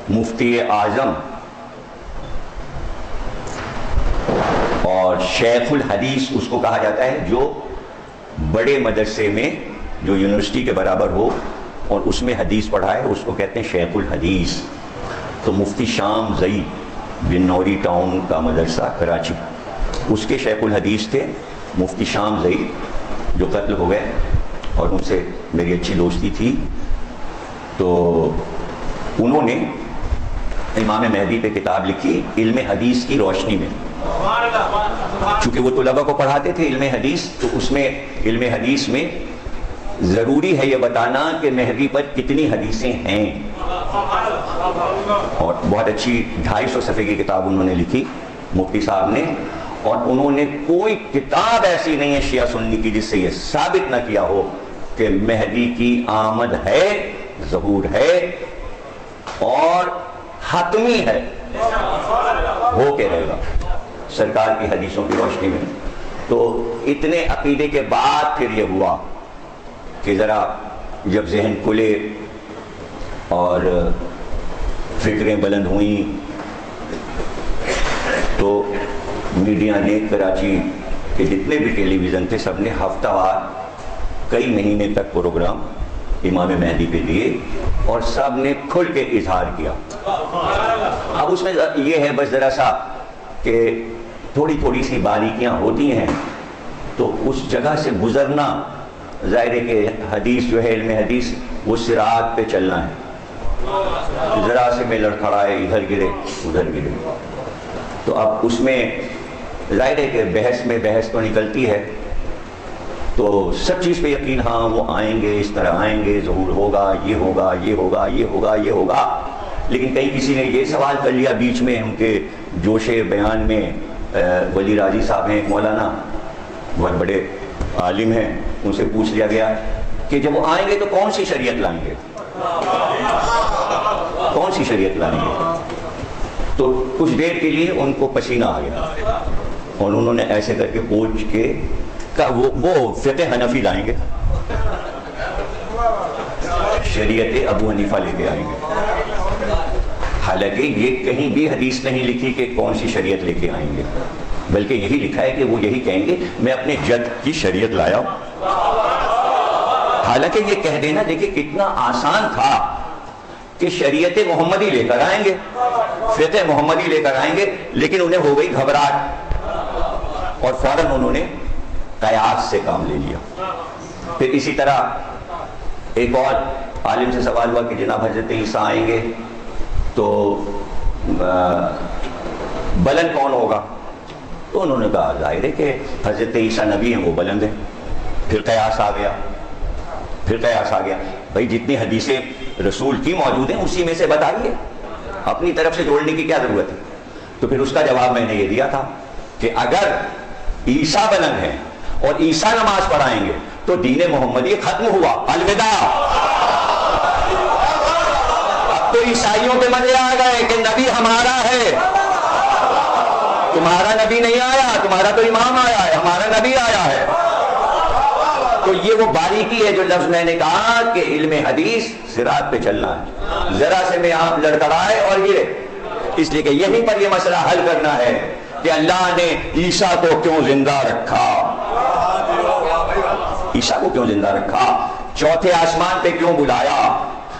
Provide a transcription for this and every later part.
مفتی اعظم اور شیخ الحدیث اس کو کہا جاتا ہے جو بڑے مدرسے میں جو یونیورسٹی کے برابر ہو اور اس میں حدیث پڑھائے اس کو کہتے ہیں شیخ الحدیث. تو مفتی شام زئی بن نوری ٹاؤن کا مدرسہ کراچی، اس کے شیخ الحدیث تھے مفتی شام زئی جو قتل ہو گئے، اور ان سے میری اچھی دوستی تھی. تو انہوں نے امام مہدی پہ کتاب لکھی علم حدیث کی روشنی میں. چونکہ وہ طلباء کو پڑھاتے تھے علم حدیث، تو اس میں علم حدیث میں ضروری ہے یہ بتانا کہ مہدی پر کتنی حدیثیں ہیں. اور بہت اچھی 250 صفحے کی کتاب انہوں نے لکھی مفتی صاحب نے، اور انہوں نے کوئی کتاب ایسی نہیں ہے شیعہ سنی کی جس سے یہ ثابت نہ کیا ہو کہ مہدی کی آمد ہے، ظہور ہے اور حتمی ہے، ہو کے رہے گا سرکار کی حدیثوں کی روشنی میں. تو اتنے عقیدے کے بعد پھر یہ ہوا کہ ذرا جب ذہن کھلے اور فکریں بلند ہوئیں تو میڈیا نے کراچی کے جتنے بھی ٹیلی ویژن تھے سب نے ہفتہ وار کئی مہینے تک پروگرام امام مہدی پہ دیے اور سب نے کھل کے اظہار کیا. اب اس میں یہ ہے بس ذرا سا کہ تھوڑی تھوڑی سی باریکیاں ہوتی ہیں، تو اس جگہ سے گزرنا ظاہر ہے کہ حدیث جو ہے علم حدیث وہ صراط پہ چلنا ہے. ذرا سے میں لڑکھڑائے ادھر گرے ادھر گرے، تو اب اس میں ظاہر ہے کہ بحث میں بحث تو نکلتی ہے. تو سب چیز پہ یقین، ہاں وہ آئیں گے، اس طرح آئیں گے، ظہور ہوگا، یہ ہوگا، یہ ہوگا، یہ ہوگا، یہ ہوگا. لیکن کہیں کسی نے یہ سوال کر لیا بیچ میں، ان کے جوش بیان میں ولی راضی صاحب ہیں مولانا، بہت بڑے عالم ہیں، ان سے پوچھ لیا گیا کہ جب وہ آئیں گے تو کون سی شریعت لائیں گے، کون سی شریعت لائیں گے. تو کچھ دیر کے لیے ان کو پسینہ آ گیا اور انہوں نے ایسے کر کے پوچھ کے وہ فقہ حنفی لائیں گے، شریعت ابو حنیفہ لے کے آئیں گے. حالانکہ یہ کہیں بھی حدیث نہیں لکھی کہ کون سی شریعت لے کے آئیں گے، بلکہ یہی لکھا ہے کہ وہ یہی کہیں گے میں اپنے جد کی شریعت لایا ہوں. حالانکہ یہ کہہ دینا دیکھیں کتنا آسان تھا کہ شریعت محمدی لے کر آئیں گے، فقہ محمدی لے کر آئیں گے، لیکن انہیں ہو گئی گھبراہٹ اور فوراً انہوں نے قیاس سے کام لے لیا. پھر اسی طرح ایک اور عالم سے سوال ہوا کہ جناب حضرت عیسیٰ آئیں گے تو بلند کون ہوگا؟ تو انہوں نے کہا ظاہر ہے کہ حضرت عیسیٰ نبی ہیں، وہ بلند ہیں. پھر قیاس آ گیا، پھر قیاس آ گیا. بھائی جتنی حدیثیں رسول کی موجود ہیں اسی میں سے بتائیے، اپنی طرف سے جوڑنے کی کیا ضرورت ہے. تو پھر اس کا جواب میں نے یہ دیا تھا کہ اگر عیسیٰ بلند ہیں اور عیسیٰ نماز پڑھائیں گے تو دین محمدی ختم ہوا، الوداع. اب تو عیسائیوں کے مزے آ گئے کہ نبی ہمارا ہے، تمہارا نبی نہیں آیا، تمہارا تو امام آیا ہے، ہمارا نبی آیا ہے. تو یہ وہ باریکی ہے جو لفظ میں نے کہا کہ علم حدیث صراط پہ چلنا ہے. ذرا سے میں آپ لڑکڑائے اور یہ اس لیے کہ یہیں پر یہ مسئلہ حل کرنا ہے کہ اللہ نے عیسیٰ کو کیوں زندہ رکھا، عیسیٰ کو کیوں زندہ رکھا، چوتھے آسمان پہ کیوں بلایا،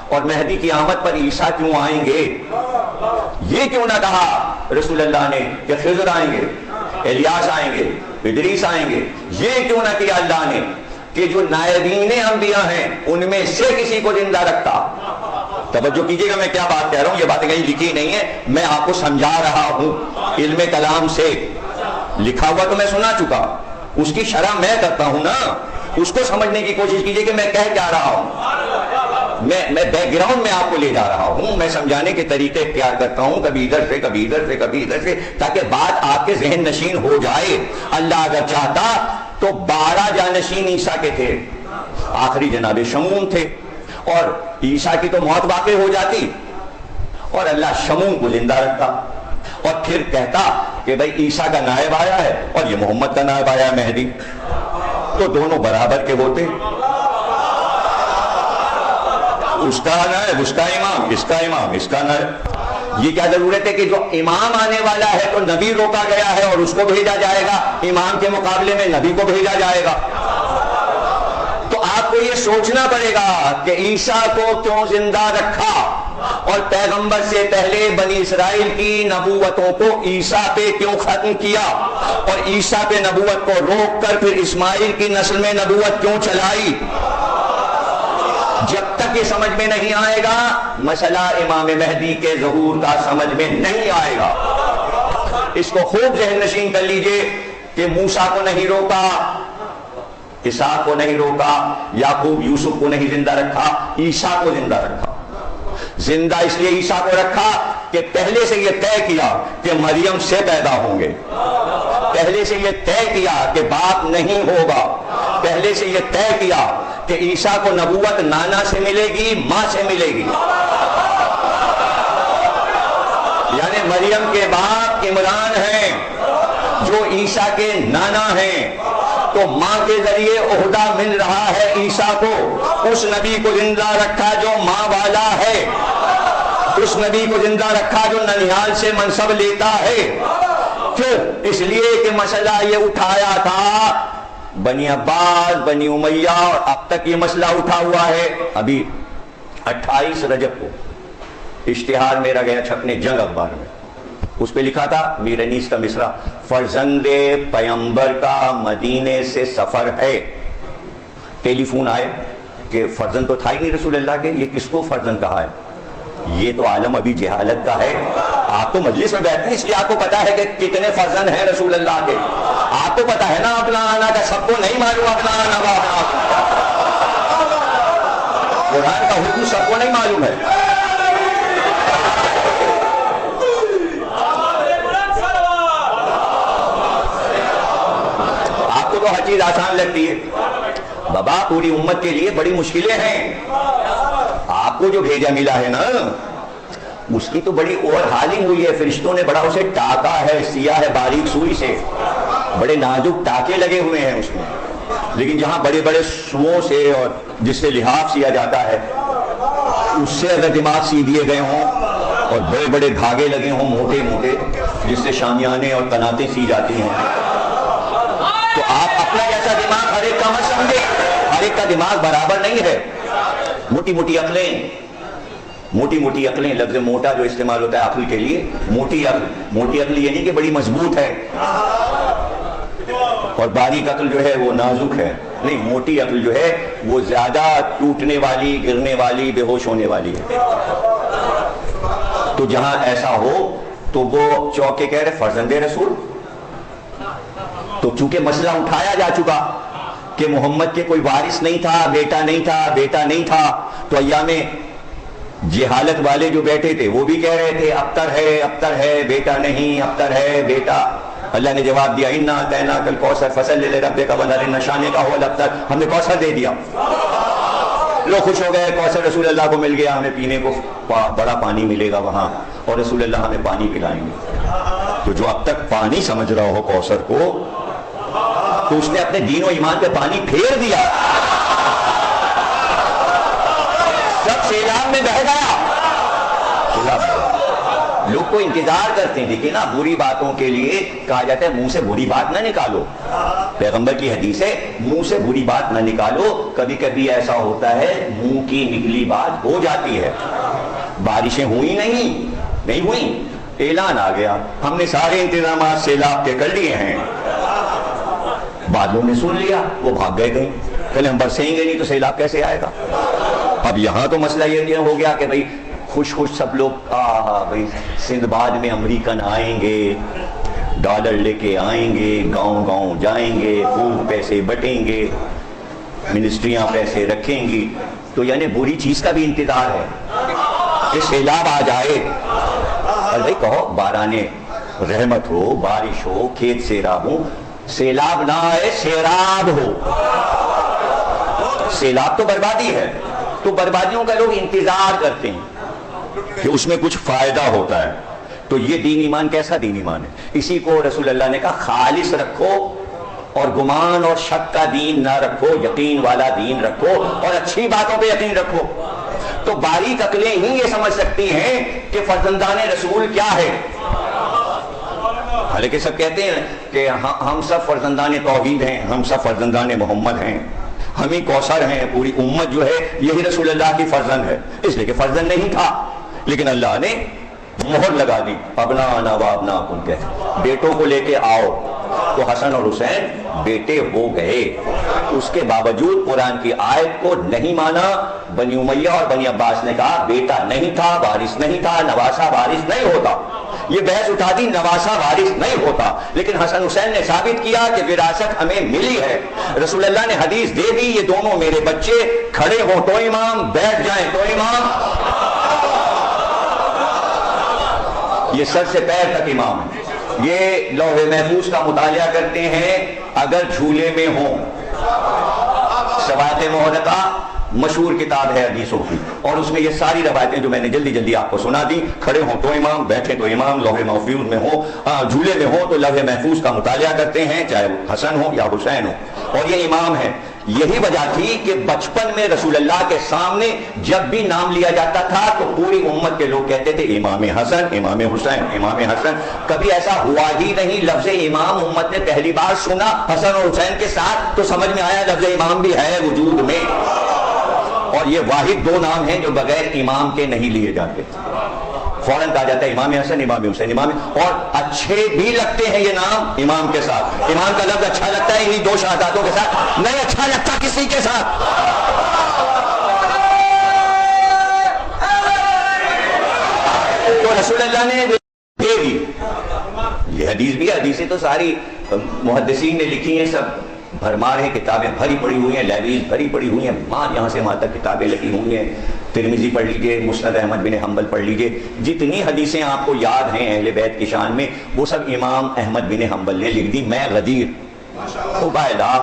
اور مہدی کی آمد پر عیسیٰ کیوں آئیں گے. یہ کیوں نہ کہا رسول اللہ نے کہ خضر آئیں گے، الیاس آئیں گے، ادریس آئیں گے. یہ کیوں نہ کیا اللہ نے کہ جو نائبین انبیاء ہیں ان میں سے کسی کو زندہ رکھتا. توجہ کیجئے گا میں کیا بات کہہ رہا ہوں، یہ باتیں کہیں لکھی نہیں ہے، میں آپ کو سمجھا رہا ہوں علم کلام سے. لکھا ہوا تو میں سنا چکا، اس کی شرح میں کرتا ہوں نا، اس کو سمجھنے کی کوشش کیجئے کہ میں کہہ کیا رہا ہوں. میں بیک گراؤنڈ میں آپ کو لے جا رہا ہوں، میں سمجھانے کے طریقے اختیار کرتا ہوں، کبھی ادھر سے کبھی ادھر سے کبھی ادھر سے، تاکہ بات آپ کے ذہن نشین ہو جائے. اللہ اگر چاہتا تو 12 جانشین عیسیٰ کے تھے، آخری جناب شمون تھے، اور عیسیٰ کی تو موت واقع ہو جاتی اور اللہ شمون کو زندہ رکھتا اور پھر کہتا کہ بھائی عیسیٰ کا نائب آیا ہے اور یہ محمد کا نائب آیا ہے مہدی، تو دونوں برابر کے ہوتے. اس کا نائب، اس کا امام، اس کا امام، اس کا نائب. یہ کیا ضرورت ہے کہ جو امام آنے والا ہے تو نبی روکا گیا ہے اور اس کو بھیجا جائے گا، امام کے مقابلے میں نبی کو بھیجا جائے گا. تو آپ کو یہ سوچنا پڑے گا کہ عیسیٰ کو کیوں زندہ رکھا اور پیغمبر سے پہلے بنی اسرائیل کی نبوتوں کو عیسیٰ پہ کیوں ختم کیا اور عیسیٰ پہ نبوت کو روک کر پھر اسماعیل کی نسل میں نبوت کیوں چلائی. جب تک یہ سمجھ میں نہیں آئے گا مسئلہ امام مہدی کے ظہور کا سمجھ میں نہیں آئے گا. اس کو خوب ذہن نشین کر لیجئے کہ موسیٰ کو نہیں روکا، اسحاق کو نہیں روکا، یعقوب یوسف کو نہیں زندہ رکھا، عیسیٰ کو زندہ رکھا. زندہ اس لیے عیسیٰ کو رکھا کہ پہلے سے یہ طے کیا کہ مریم سے پیدا ہوں گے، پہلے سے یہ طے کیا کہ باپ نہیں ہوگا، پہلے سے یہ طے کیا کہ عیسیٰ کو نبوت نانا سے ملے گی، ماں سے ملے گی. یعنی مریم کے باپ عمران ہیں جو عیسیٰ کے نانا ہیں، تو ماں کے ذریعے عہدہ مل رہا ہے عیسیٰ کو. اس نبی کو زندہ رکھا جو ماں والا ہے، اس نبی کو زندہ رکھا جو ننیال سے منصب لیتا ہے. کیوں؟ اس لیے کہ مسئلہ یہ اٹھایا تھا بنی عباس، بنی امیہ، اور اب تک یہ مسئلہ اٹھا ہوا ہے. ابھی 28 رجب کو اشتہار میرا گیا چھپنے جنگ اخبار میں، اس پہ لکھا تھا میر انیس کا مصرع، فرزند پیمبر کا مدینے سے سفر ہے. ٹیلی فون آئے کہ فرزند تو تھا ہی نہیں رسول اللہ کے، یہ کس کو فرزند کہا ہے؟ یہ تو عالم ابھی جہالت کا ہے. آپ تو مجلس میں بیٹھتے ہیں اس لیے آپ کو پتا ہے کہ کتنے فرزند ہیں رسول اللہ کے. آپ کو پتا ہے نا اپنا آنا کا، سب کو نہیں معلوم اپنا آنا کا. قرآن کا حکم سب کو نہیں معلوم ہے. آپ کو تو ہر چیز آسان لگتی ہے. بابا پوری امت کے لیے بڑی مشکلیں ہیں. آپ کو جو بھیجا ملا ہے نا اس کی تو بڑی اوور ہالنگ ہوئی ہے. فرشتوں نے بڑا اسے ٹاکا ہے، سیا ہے باریک سوئی سے، بڑے نازک ٹاکے لگے ہوئے ہیں اس میں. لیکن جہاں بڑے بڑے سوؤں سے اور جس سے لحاف سیا جاتا ہے اس سے اگر دماغ سی دیے گئے ہوں اور بڑے بڑے دھاگے لگے ہوں موٹے موٹے جس سے شامیانے اور کناتیں سی جاتی ہیں، تو آپ اپنا جیسا دماغ ہر ایک کا مت سمجھے. ہر ایک کا دماغ برابر نہیں ہے. موٹی موٹی عقلیں، موٹی موٹی عقلیں، لفظ موٹا جو استعمال ہوتا ہے عقل کے لیے، موٹی عقل. موٹی عقل یہ نہیں کہ بڑی مضبوط ہے اور باریک عقل جو ہے وہ نازک ہے. نہیں، موٹی عقل جو ہے وہ زیادہ ٹوٹنے والی، گرنے والی، بے ہوش ہونے والی ہے. تو جہاں ایسا ہو تو وہ چوکے کہہ رہے فرزند رسول. تو چونکہ مسئلہ اٹھایا جا چکا کہ محمد کے کوئی وارث نہیں تھا، بیٹا نہیں تھا، بیٹا نہیں تھا، تو ایام جہالت والے جو بیٹھے تھے وہ بھی کہہ رہے تھے ابتر ہے، ابتر ہے، بیٹا نہیں، ابتر ہے، بیٹا. اللہ نے جواب دیا انا اعطیناک الکوثر فصل لربک وانحر، نشانے کا ہو الابتر، ہم نے کوثر دے دیا. لوگ خوش ہو گئے، کوثر رسول اللہ کو مل گیا، ہمیں پینے کو بڑا پانی ملے گا وہاں اور رسول اللہ ہمیں پانی پلائیں گے. تو جو اب تک پانی سمجھ رہا ہو کوثر کو، تو اس نے اپنے دین و ایمان پہ پانی پھیر دیا، سب سیلاب میں بہہ گیا. لوگ کو انتظار کرتے ہیں. دیکھیں نا، بری باتوں کے لیے کہا جاتا ہے منہ سے بری بات نہ نکالو. پیغمبر کی حدیث ہے منہ سے بری بات نہ نکالو. کبھی کبھی ایسا ہوتا ہے منہ کی نکلی بات ہو جاتی ہے. بارشیں ہوئی نہیں ہوئی، اعلان آ گیا، ہم نے سارے انتظامات سیلاب کے کر لیے ہیں. بادلوں نے سن لیا، وہ بھاگ گئے کہیں. پہلے ہم برسیں گے نہیں تو سیلاب کیسے آئے گا. اب یہاں تو مسئلہ یہ ہو گیا کہ بھئی خوش سب لوگ بھئی سندھ بعد میں امریکن آئیں گے، ڈالر لے کے آئیں گے، گاؤں گاؤں جائیں گے، خوب پیسے بٹیں گے، منسٹریاں پیسے رکھیں گی. تو یعنی بری چیز کا بھی انتظار ہے کہ سیلاب آ جائے. اور بھئی کہو باران رحمت ہو، بارش ہو، کھیت سیراب ہو، سیلاب نہ آئے سیراب ہو. سیلاب تو بربادی ہے، تو بربادیوں کا لوگ انتظار کرتے ہیں کہ اس میں کچھ فائدہ ہوتا ہے. تو یہ دین ایمان کیسا دین ایمان ہے؟ اسی کو رسول اللہ نے کہا خالص رکھو اور گمان اور شک کا دین نہ رکھو، یقین والا دین رکھو اور اچھی باتوں پہ یقین رکھو. تو باریک عقلیں ہی یہ سمجھ سکتی ہیں کہ فرزندان رسول کیا ہے. حالانکہ سب کہتے ہیں کہ ہم سب فرزندان توحید ہیں، ہم سب فرزندان محمد ہیں، ہم ہی کوثر ہیں، پوری امت جو ہے یہی رسول اللہ کی فرزند ہے. اس لیے کہ فرزند نہیں تھا، لیکن اللہ نے مہر لگا دی. ابناءنا و ابناءکم کہتے، بیٹوں کو لے کے آؤ. تو حسن اور حسین بیٹے ہو گئے. اس کے باوجود قرآن کی آیت کو نہیں مانا. بنی امیہ اور بنی عباس نے کہا بیٹا نہیں تھا، وارث نہیں تھا، نواسہ وارث نہیں ہوتا. یہ بحث اٹھا دی نواسہ وارث نہیں ہوتا، لیکن حسن حسین نے ثابت کیا کہ وراثت ہمیں ملی ہے. رسول اللہ نے حدیث دے دی یہ دونوں میرے بچے، کھڑے ہوں تو امام، بیٹھ جائیں تو امام. یہ سر سے پیر تک امام ہے. یہ لوح محفوظ کا مطالعہ کرتے ہیں اگر جھولے میں ہوں. سوات محرقہ مشہور کتاب ہے حدیثوں کی، اور اس میں یہ ساری روایتیں جو میں نے جلدی جلدی آپ کو سنا دی، کھڑے ہوں تو امام، بیٹھے تو امام، لوح محفوظ میں ہو، جھولے میں ہو تو لوح محفوظ کا مطالعہ کرتے ہیں، چاہے وہ حسن ہو یا حسین ہو، اور یہ امام ہے. یہی وجہ تھی کہ بچپن میں رسول اللہ کے سامنے جب بھی نام لیا جاتا تھا تو پوری امت کے لوگ کہتے تھے امام حسن، امام حسین، امام حسن. کبھی ایسا ہوا ہی نہیں لفظ امام امت نے پہلی بار سنا حسن اور حسین کے ساتھ تو سمجھ میں آیا لفظ امام بھی ہے وجود میں. اور یہ واحد دو نام ہیں جو بغیر امام کے نہیں لیے جاتے. فوراً کہا جاتا ہے امام حسن، امام حسین، امام، اور اچھے بھی لگتے ہیں یہ نام امام کے ساتھ. امام کا لفظ اچھا لگتا ہے انہی دو شہادتوں کے ساتھ، نہیں اچھا لگتا کسی کے ساتھ. تو رسول اللہ نے دے دی. یہ حدیث بھی، حدیثیں تو ساری محدثین نے لکھی ہیں، سب بھرمار ہیں، کتابیں بھری پڑی ہوئی ہیں، لائبریریز بھری پڑی ہوئی ہیں، یہاں سے وہاں تک کتابیں لگی ہوئی ہیں. ترمذی پڑھ لیجئے، مسند احمد بن حنبل پڑھ لیجئے، جتنی حدیثیں آپ کو یاد ہیں اہل بیت کی شان میں وہ سب امام احمد بن حنبل نے لکھ دی. میں غدیر، عبیدہ،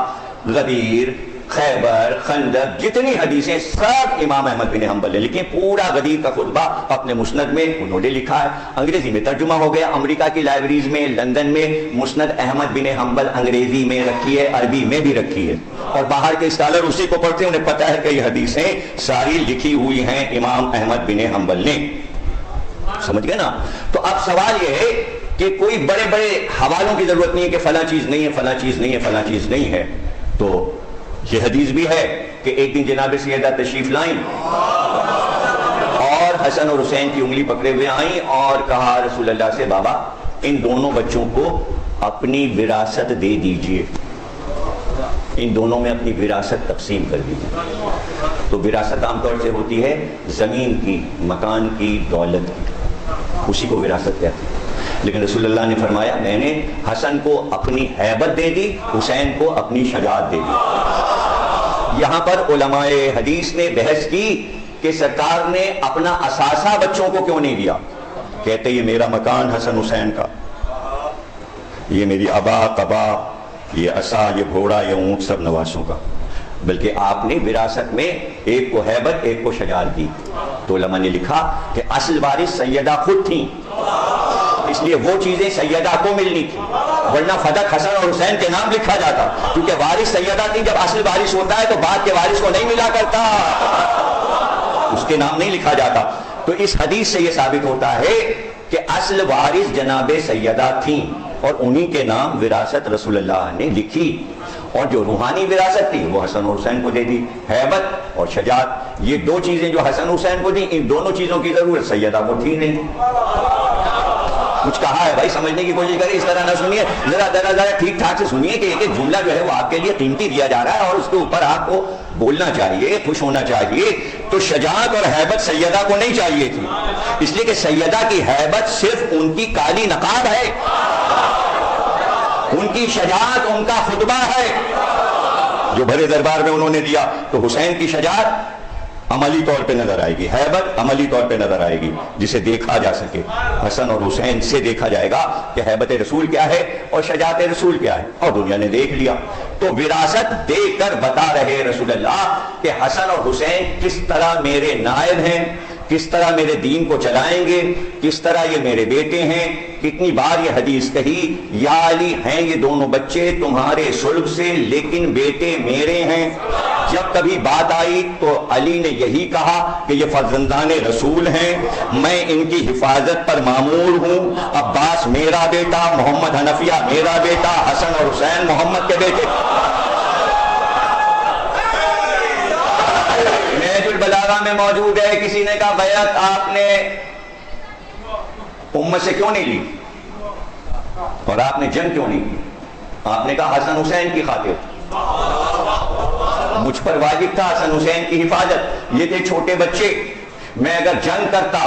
غدیر، خیبر، خندق، جتنی حدیثیں سب امام احمد بن حنبل نے لکھی. پورا غدیر کا خطبہ اپنے مسند میں انہوں نے لکھا ہے. انگریزی میں ترجمہ ہو گیا، امریکہ کی لائبریریز میں، لندن میں مسند احمد بن حنبل انگریزی میں رکھی ہے، عربی میں بھی رکھی ہے، اور باہر کے اسکالر اسی کو پڑھتے ہیں، انہیں پتہ ہے کہ یہ حدیثیں ساری لکھی ہوئی ہیں امام احمد بن حنبل نے. سمجھ گئے نا؟ تو اب سوال یہ ہے کہ کوئی بڑے بڑے حوالوں کی ضرورت نہیں ہے کہ فلاں چیز نہیں ہے، فلاں چیز نہیں ہے، فلاں چیز نہیں ہے. تو یہ حدیث بھی ہے کہ ایک دن جناب سیدہ تشریف لائیں اور حسن اور حسین کی انگلی پکڑے ہوئے آئیں اور کہا رسول اللہ سے بابا ان دونوں بچوں کو اپنی وراثت دے دیجئے، ان دونوں میں اپنی وراثت تقسیم کر دیجئے. تو وراثت عام طور سے ہوتی ہے زمین کی، مکان کی، دولت کی، اسی کو وراثت کہتے ہیں. لیکن رسول اللہ نے فرمایا میں نے حسن کو اپنی ہیبت دے دی، حسین کو اپنی شجاعت دے دی. یہاں پر علماء حدیث نے بحث کی کہ سرکار نے اپنا اثاثہ بچوں کو کیوں نہیں دیا. کہتے یہ میرا مکان حسن حسین کا، یہ میری ابا قبا، یہ عصا، یہ گھوڑا، یہ اونٹ سب نواسوں کا، بلکہ آپ نے وراثت میں ایک کو ہیبت ایک کو شجاعت دی. تو علماء نے لکھا کہ اصل وارث سیدہ خود تھیں، اس لیے وہ چیزیں سیدہ کو ملنی تھی، ورنہ فدق حسن اور حسین کے نام لکھا جاتا، کیونکہ وارث سیدہ تھی. جب اصل وارث ہوتا ہے تو بعد کے وارث کو نہیں ملا کرتا، اس کے نام نہیں لکھا جاتا. تو اس حدیث سے یہ ثابت ہوتا ہے کہ اصل وارث جناب سیدہ تھیں اور انہی کے نام وراثت رسول اللہ نے لکھی، اور جو روحانی وراثت تھی وہ حسن اور حسین کو دے دی، ہیبت اور شجاعت. یہ دو چیزیں جو حسن حسین کو دی، ان دونوں چیزوں کی ضرورت سیدہ کو تھی نہیں. کچھ کہا ہے بھائی، سمجھنے کی کوشش کریں، اس طرح نہ سنیے، ذرا ٹھیک ٹھاک سے سنیے کہ ایک جملہ جو ہے وہ آپ کے لیے قیمتی دیا جا رہا ہے اور اس کے اوپر آپ کو بولنا چاہیے، خوش ہونا چاہیے. تو شجاعت اور ہیبت سیدہ کو نہیں چاہیے تھی، اس لیے کہ سیدہ کی ہیبت صرف ان کی کالی نقاب ہے، ان کی شجاعت ان کا خطبہ ہے جو بھرے دربار میں انہوں نے دیا. تو حسین کی شجاعت عملی طور پہ نظر آئے گی، ہیبت عملی طور پہ نظر آئے گی جسے دیکھا جا سکے. حسن اور حسین سے دیکھا جائے گا کہ ہیبت رسول کیا ہے اور شجاعت رسول کیا ہے، اور دنیا نے دیکھ لیا. تو وراثت دے کر بتا رہے رسول اللہ کہ حسن اور حسین کس طرح میرے نائب ہیں، کس طرح میرے دین کو چلائیں گے، کس طرح یہ میرے بیٹے ہیں. کتنی بار یہ حدیث کہی، یا علی ہیں یہ دونوں بچے تمہارے صلب سے لیکن بیٹے میرے ہیں. جب کبھی بات آئی تو علی نے یہی کہا کہ یہ فرزندان رسول ہیں، میں ان کی حفاظت پر مامور ہوں. عباس میرا بیٹا، محمد حنفیہ میرا بیٹا، حسن اور حسین محمد کے بیٹے. نہج البلاغہ میں موجود ہے. کسی نے کہا بیعت آپ نے امت سے کیوں نہیں لی اور آپ نے جنگ کیوں نہیں کی؟ آپ نے کہا حسن حسین کی خاطر، مجھ پر واجب تھا حسن حسین کی حفاظت. یہ تھے چھوٹے بچے، میں اگر جنگ کرتا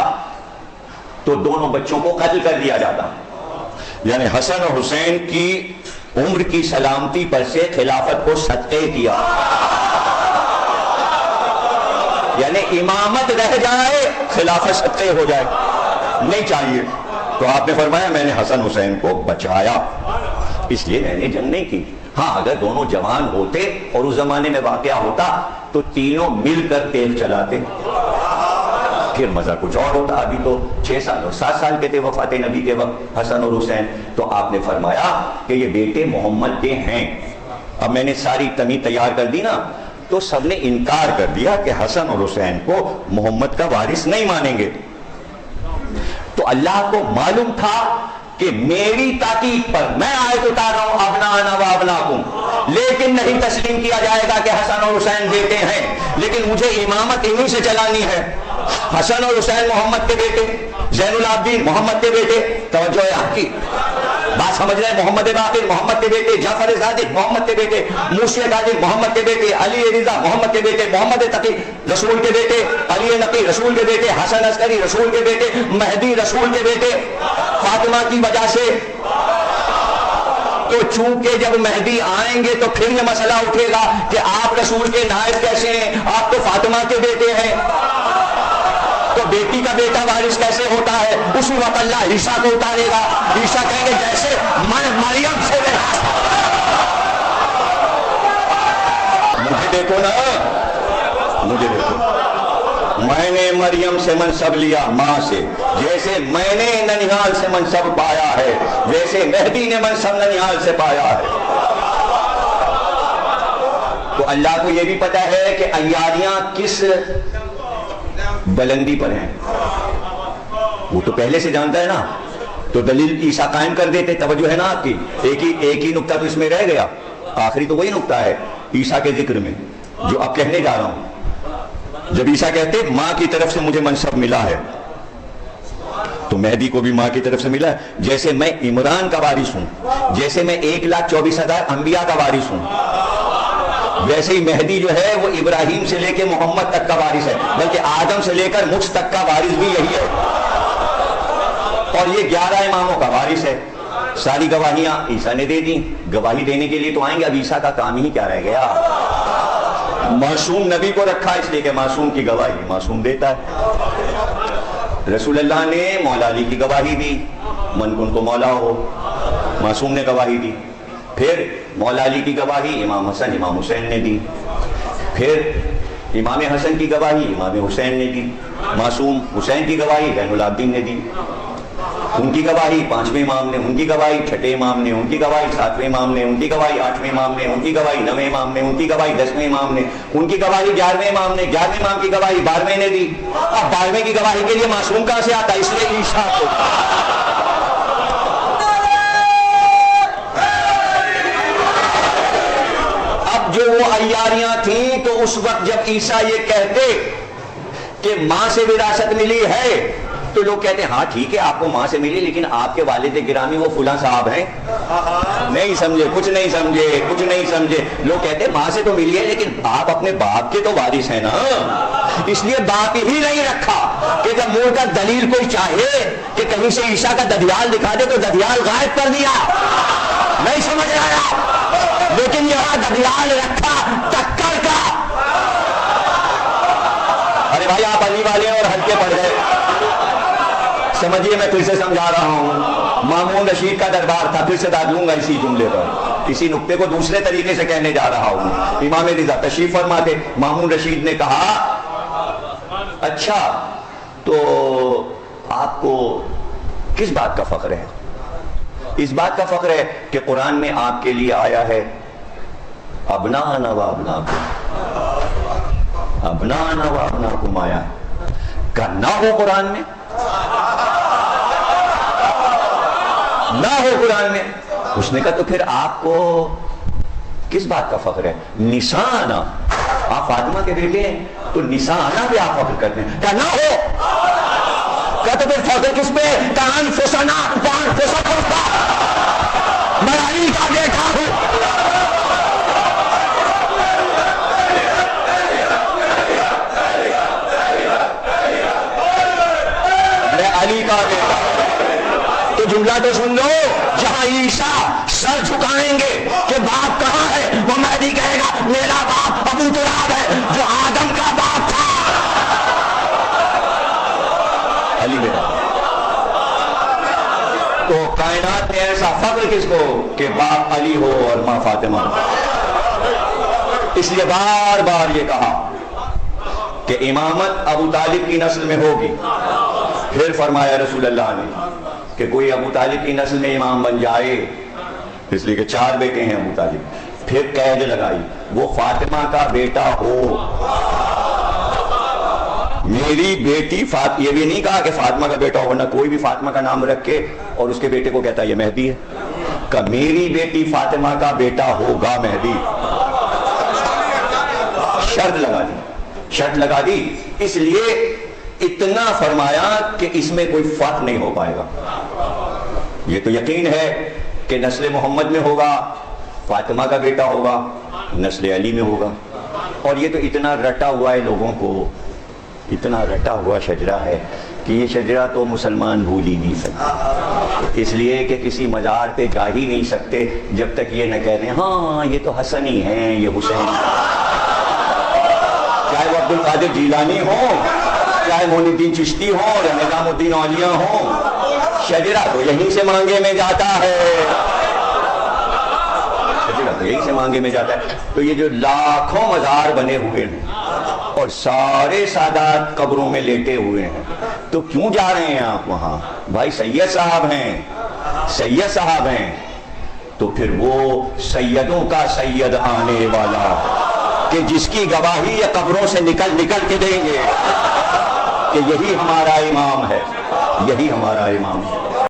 تو دونوں بچوں کو قتل کر دیا جاتا. یعنی حسن اور حسین کی عمر کی سلامتی پر سے خلافت کو صدقے کیا. یعنی امامت رہ جائے خلافت صدقے ہو جائے، نہیں چاہیے. تو آپ نے فرمایا میں نے حسن حسین کو بچایا، اس لیے میں نے جنگ نہیں کی. ہاں اگر دونوں جوان ہوتے اور اس زمانے میں واقعہ ہوتا تو تینوں مل کر تیغ چلاتے، پھر مزہ کچھ اور ہوتا. ابھی تو 6 سال اور 7 سال کے تھے وفات نبی کے وقت حسن اور حسین. تو آپ نے فرمایا کہ یہ بیٹے محمد کے ہیں. اب میں نے ساری تمہید تیار کر دی نا، تو سب نے انکار کر دیا کہ حسن اور حسین کو محمد کا وارث نہیں مانیں گے. تو اللہ کو معلوم تھا کہ میری تاکید پر میں آیت اتار رہا ہوں ابنانا و ابناکم، لیکن نہیں تسلیم کیا جائے گا کہ حسن اور حسین بیٹے ہیں، لیکن مجھے امامت انہی سے چلانی ہے. حسن اور حسین محمد کے بیٹے، زین العابدین محمد کے بیٹے. توجہ ہے آپ کی بات سمجھ رہے ہیں؟ محمد باقر محمد کے بیٹے، جعفر صادق محمد کے بیٹے، موسی صادق محمد کے بیٹے، علی رضا محمد کے بیٹے، محمد تقی رسول کے بیٹے، علی نقی رسول کے بیٹے، حسن عسکری رسول کے بیٹے، مہدی رسول کے بیٹے. فاطمہ کی وجہ سے تو چونکہ جب مہدی آئیں گے تو پھر یہ مسئلہ اٹھے گا کہ آپ رسول کے نائب کیسے ہیں، آپ تو فاطمہ کے بیٹے ہیں، تو بیٹی کا بیٹا وارث کیسے ہوتا ہے؟ اسی وقت اللہ عیسیٰ کو اتارے گا. عیسیٰ کہیں گے جیسے میں مریم سے مجھے دیکھو نا، مجھے دیکھو، میں نے مریم سے منصب لیا ماں سے، جیسے میں نے ننیال سے منصب پایا ہے ویسے مہدی نے منصب ننیال سے پایا ہے. تو اللہ کو یہ بھی پتا ہے کہ عیاریاں کس بلندی پر ہیں، وہ تو پہلے سے جانتا ہے نا. تو دلیل عیسیٰ قائم کر دیتے. توجہ ہے نا آپ کی؟ ایک ہی نقطہ تو اس میں رہ گیا، آخری تو وہی نقطہ ہے عیسیٰ کے ذکر میں جو اب کہنے جا رہا ہوں. جب عیسیٰ کہتے ماں کی طرف سے مجھے منصب ملا ہے، تو مہدی کو بھی ماں کی طرف سے ملا ہے. جیسے میں عمران کا وارث ہوں، جیسے میں 1,24,000 انبیاء کا وارث ہوں، ویسے ہی مہدی جو ہے وہ ابراہیم سے لے کے محمد تک کا وارث ہے، بلکہ آدم سے لے کر مجھ تک کا وارث بھی یہی ہے. اور یہ 11 اماموں کا وارث ہے. ساری گواہیاں عیسیٰ نے دے دی. گواہی دینے کے لیے تو آئیں گے، اب عیسیٰ کا کام ہی کیا رہ گیا؟ معصوم نبی کو رکھا اس لیے کہ معصوم کی گواہی معصوم دیتا ہے. رسول اللہ نے مولا علی کی گواہی دی، من کن کو مولا ہو، معصوم نے گواہی دی. پھر مولا علی کی گواہی امام حسن امام حسین نے دی. پھر امام حسن کی گواہی امام حسین نے دی. معصوم حسین کی گواہی زین العابدین نے دی. ان کی گواہی 5ویں امام نے، ان کی گواہی 6 امام نے، ان کی گواہی 7ویں امام نے، ان کی گواہی 8ویں امام نے، ان کی گواہی 9ویں امام نے، ان کی گواہی 10ویں امام نے، ان کی گواہی 11ویں امام نے، 11ویں امام کی گواہی 12ویں نے دی. اب 12ویں کی گواہی کے لیے معصوم کہاں سے آتا؟ اس لیے عیسیٰ کو جو وہ عیاریاں تھیں تو اس وقت جب عیسیٰ یہ کہتے کہ ماں سے وراثت ملی ہے تو لوگ کہتے ہیں ہاں ٹھیک ہے آپ کو ماں سے ملی، لیکن آپ کے والد گرامی وہ فلاں صاحب ہیں. نہیں سمجھے، کچھ نہیں سمجھے، کچھ نہیں سمجھے. لوگ کہتے ہیں ماں سے تو ملی ہے لیکن آپ اپنے باپ کے تو وارث ہیں نا، اس لیے باپ ہی نہیں رکھا کہ جب مور کا دلیل کوئی چاہے کہ کہیں سے عیسیٰ کا ددیال دکھا دے تو ددیال غائب کر دیا. نہیں سمجھ رہا، لیکن یہاں ددیال رکھا ٹکر کا. ارے بھائی آپ علی والے اور ہلکے پڑ گئے. سمجھیے میں پھر سے سمجھا رہا ہوں. مامون رشید کا دربار تھا، پھر سے دوں گا اسی جملے پر، اسی نقطے کو دوسرے طریقے سے کہنے جا رہا ہوں. امام رضا تشریف فرما تھے. مامون رشید نے کہا اچھا تو آپ کو کس بات کا فخر ہے؟ اس بات کا فخر ہے کہ قرآن میں آپ کے لیے آیا ہے ابنانا و ابناکم، ابنانا و ابناکم آیا ہے، کہ نہ ہو قرآن میں، نہ ہو قرآن میں۔ اس نے کہا تو پھر آپ کو کس بات کا فخر ہے؟ نسانا، آپ فاطمہ کے بیٹے ہیں تو نسانا بھی آپ فخر کرتے ہیں، کہ نہ ہو، کہ تو پھر فخر کس پہ؟ کہ انفسنا وانفسکم، میں علی کا بیٹا ہوں، میں علی کا بیٹا ہوں۔ تو جملہ تو سن لو، جہاں عیسیٰ سر جھکائیں گے کہ باپ کہاں ہے، وہ مہدی کہے گا میرا باپ ابو تراب ہے جو آدم کا باپ تھا، علی میرا۔ تو کائنات میں ایسا فخر کس کو کہ باپ علی ہو اور ماں فاطمہ۔ اس لیے بار بار یہ کہا کہ امامت ابو طالب کی نسل میں ہوگی۔ پھر فرمایا رسول اللہ نے کہ کوئی ابو طالب کی نسل میں امام بن جائے، اس لیے کہ 4 بیٹے ہیں ابو طالب، پھر قید لگائی وہ فاطمہ کا بیٹا ہو، میری بیٹی یہ بھی نہیں کہا کہ فاطمہ کا بیٹا ہو، ورنہ کوئی بھی فاطمہ کا نام رکھ کے اور اس کے بیٹے کو کہتا ہے یہ مہدی ہے، کہ میری بیٹی فاطمہ کا بیٹا ہوگا مہدی۔ شرط لگا دی، شرط لگا دی، اس لیے اتنا فرمایا کہ اس میں کوئی فرق نہیں ہو پائے گا۔ یہ تو یقین ہے کہ نسل محمد میں ہوگا، فاطمہ کا بیٹا ہوگا، نسل علی میں ہوگا، اور یہ تو اتنا رٹا ہوا ہے لوگوں کو، اتنا رٹا ہوا شجرہ ہے کہ یہ شجرہ تو مسلمان بھول ہی نہیں سکتے، اس لیے کہ کسی مزار پہ جا ہی نہیں سکتے جب تک یہ نہ کہہ دیں ہاں یہ تو حسن ہی ہیں، یہ حسین، چاہے وہ عبد القادر جیلانی ہو، چاہے معین الدین چشتی ہو اور نظام الدین اولیاء ہو، شجرہ تو یہیں سے مانگے میں جاتا ہے، شجرہ تو یہیں سے مانگے میں جاتا ہے۔ تو یہ جو لاکھوں مزار بنے ہوئے ہیں اور سارے سادات قبروں میں لیٹے ہوئے ہیں، تو کیوں جا رہے ہیں آپ وہاں؟ بھائی سید صاحب ہیں، سید صاحب ہیں، تو پھر وہ سیدوں کا سید آنے والا کہ جس کی گواہی یہ قبروں سے نکل نکل کے دیں گے کہ یہی ہمارا امام ہے، یہی ہمارا امام ہے۔